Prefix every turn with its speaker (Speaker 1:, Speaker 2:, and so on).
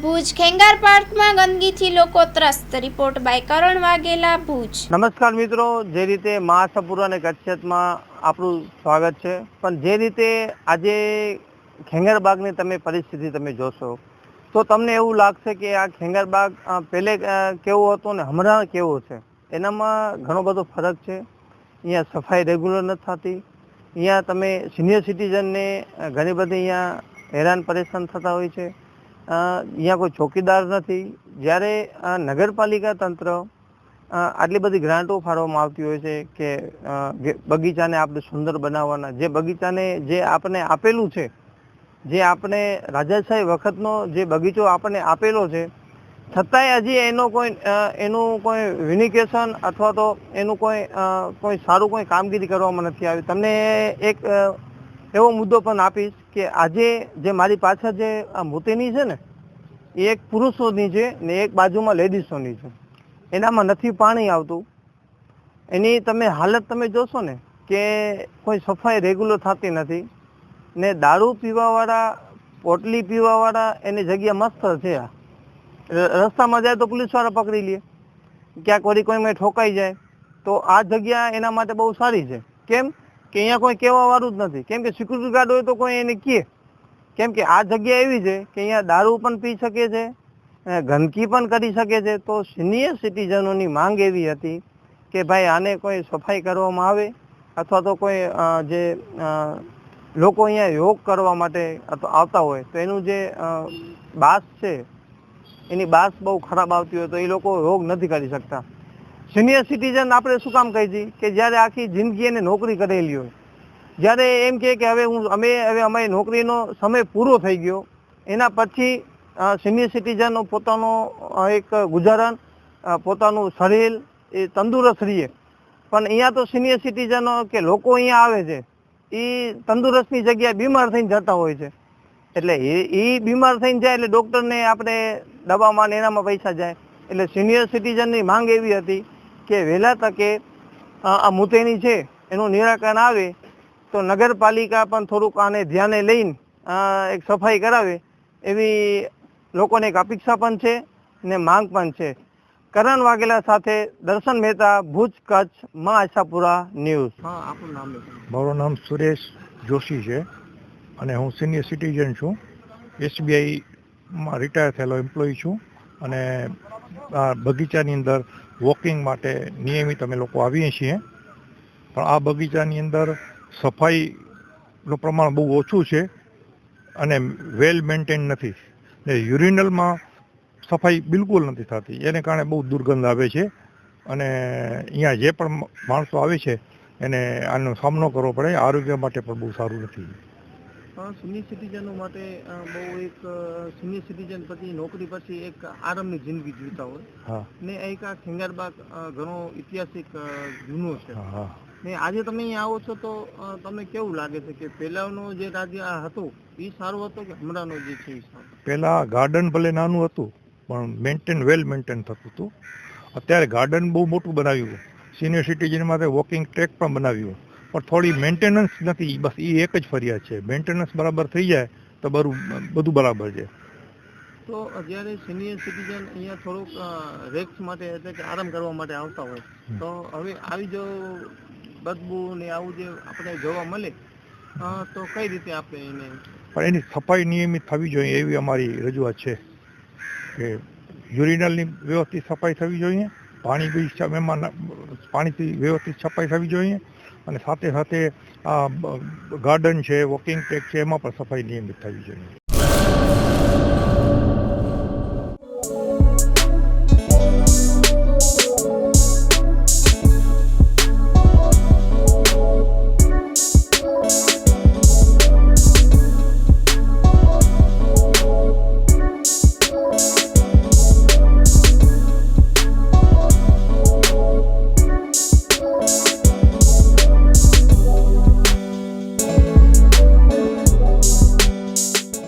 Speaker 1: ભુજ ખેંગાર પાર્કમાં ગંદકીથી લોકો ત્રસ્ત। Report by કરણ વાઘેલા, ભુજ।
Speaker 2: નમસ્કાર મિત્રો, જે રીતે મહાસાપુરા અને કચ્છમાં આપણું સ્વાગત છે, પણ જે રીતે આજે ખેંગારબાગની તમે પરિસ્થિતિ તમે જોશો તો તમને એવું લાગશે કે આ ખેંગારબાગ પહેલે કેવો હતો ને હમણાં કેવો છે, એનામાં ઘણો બધો ફરક છે। અહીંયા સફાઈ રેગ્યુલર નથી થતી। અહીંયા તમે સિનિયર સિટીઝનને ઘણી બધી અહીંયા હેરાન પરેશાન થતા હોય છે। અહીંયા કોઈ ચોકીદાર નથી। જ્યારે નગરપાલિકા તંત્ર આટલી બધી ગ્રાન્ટો ફાળવવામાં આવતી હોય છે કે બગીચાને આપણે સુંદર બનાવવાના, જે બગીચાને જે આપણે આપેલું છે, જે આપણે રાજાશાહી વખતનો જે બગીચો આપણને આપેલો છે, છતાંય હજી એનું કોઈ વિનિકેશન અથવા તો એનું કોઈ સારું કોઈ કામગીરી કરવામાં નથી આવી। તમને એક એવો મુદ્દો પણ આપીશ કે આજે જે મારી પાછળ જે આ મૂર્તિની છે ને, એ એક પુરુષોની છે ને એક બાજુમાં લેડીઝોની છે। એનામાં નથી પાણી આવતું। એની તમે હાલત તમે જોશો ને કે કોઈ સફાઈ રેગ્યુલર થતી નથી ને દારૂ પીવાવાળા, પોટલી પીવાવાળા એની જગ્યા મસ્ત છે। રસ્તામાં જાય તો પોલીસવાળા પકડી લે, ક્યાંક વળી કોઈમાં ઠોકાઈ જાય તો આ જગ્યા એના માટે બહુ સારી છે। કેમ કે અહીંયા કોઈ કહેવાવાળું જ નથી, કેમ કે સિક્યુરિટી ગાર્ડ હોય તો કોઈ એને કહે, કેમ કે આ જગ્યા એવી છે કે અહીંયા દારૂ પણ પી શકે છે, ગંદકી પણ કરી શકે છે। તો સિનિયર સિટીઝનોની માંગ એવી હતી કે ભાઈ આને કોઈ સફાઈ કરવામાં આવે અથવા તો કોઈ જે લોકો અહીંયા યોગ કરવા માટે આવતા હોય તો એનું જે બાસ છે, એની બાસ બહુ ખરાબ આવતી હોય તો એ લોકો યોગ નથી કરી શકતા। સિનિયર સિટીઝન આપણે શું કામ કહી છીએ કે જ્યારે આખી જિંદગી એને નોકરી કરેલી હોય, જ્યારે એમ કહે કે હવે અમારી નોકરીનો સમય પૂરો થઈ ગયો, એના પછી સિનિયર સિટીઝન પોતાનો એક ગુજરાન, પોતાનું શરીર એ તંદુરસ્ત રહીએ। પણ અહીંયા તો સિનિયર સિટીઝનો કે લોકો અહીંયા આવે છે એ તંદુરસ્તની જગ્યાએ બીમાર થઈને જતા હોય છે। એટલે એ બીમાર થઈને જાય એટલે ડૉક્ટરને આપણે દવામાં એનામાં પૈસા જાય। એટલે સિનિયર સિટીઝનની માંગ એવી હતી કે વહેલા તકે આ મુદ્દેની છે એનું નિરાકરણ આવે તો નગરપાલિકા પણ થોડુંક આને ધ્યાને લઈને એક સફાઈ કરાવે એવી લોકોને એક અપેક્ષા પણ છે ને માંગ પણ છે। કરણ વાઘેલા સાથે દર્શન મહેતા, ભુજ, કચ્છ, મહાસાપુરા ન્યૂઝ। હા, આપણું નામ લેજો।
Speaker 3: મારું નામ સુરેશ જોશી છે અને હું સિનિયર સિટીઝન છું। SBIમાં રિટાયર થયેલો એમ્પ્લોય છું અને આ બગીચાની અંદર વોકિંગ માટે નિયમિત અમે લોકો આવીએ છીએ, પણ આ બગીચાની અંદર સફાઈનું પ્રમાણ બહુ ઓછું છે અને વેલ મેન્ટેન નથી ને યુરિનલમાં સફાઈ બિલકુલ નથી થતી। એને કારણે બહુ દુર્ગંધ આવે છે અને અહીંયા જે પણ માણસો આવે છે એને આનો સામનો કરવો પડે। આરોગ્ય માટે પણ બહુ સારું નથી।
Speaker 2: સિનિયર સિટીઝનો માટે બહુ એક સિનિયર સિટીઝન પછી નોકરી પછી એક આરામની જિંદગી જીવતા હોય।
Speaker 3: હા,
Speaker 2: ને એક આ ખેંગારબાગ ઘણો ઐતિહાસિક જૂનો છે।
Speaker 3: હા,
Speaker 2: ને આજે તમે અહીંયા આવો છો તો તમને કેવું લાગે છે કે પહેલાંનું જે રાજ્ય હતું એ સારું હતું કે હમણાંનો જે છે એ સારું?
Speaker 3: પહેલાં ગાર્ડન ભલે નાનું હતું પણ વેલ મેન્ટેન થતું હતું। અત્યારે ગાર્ડન બહુ મોટું બનાવ્યું, સિનિયર સિટીઝન માટે વોકિંગ ટ્રેક પણ બનાવ્યું, પણ થોડી મેન્ટેનન્સ નથી। બસ એ એક જ ફરિયાદ છે, મેન્ટેનન્સ બરાબર થઈ જાય તો બધું બરાબર છે।
Speaker 2: તો જ્યારે સિનિયર સિટીઝન અહીંયા થોડુંક રેક્સ માટે એટલે કે આરામ કરવા માટે આવતા હોય તો હવે આવી જો બદબુ ને આવું જે આપણે જોવા મળે તો કઈ રીતે આપણે એને?
Speaker 3: પણ એની સફાઈ નિયમિત થવી જોઈએ એવી અમારી રજૂઆત છે કે યુરિનલની વ્યવસ્થિત સફાઈ થવી જોઈએ, પાણીથી વ્યવસ્થિત સફાઈ થવી જોઈએ અને સાથે સાથે આ ગાર્ડન છે, વોકિંગ ટ્રેક છે, એમાં પણ સફાઈ નિયમિત થવી જોઈએ।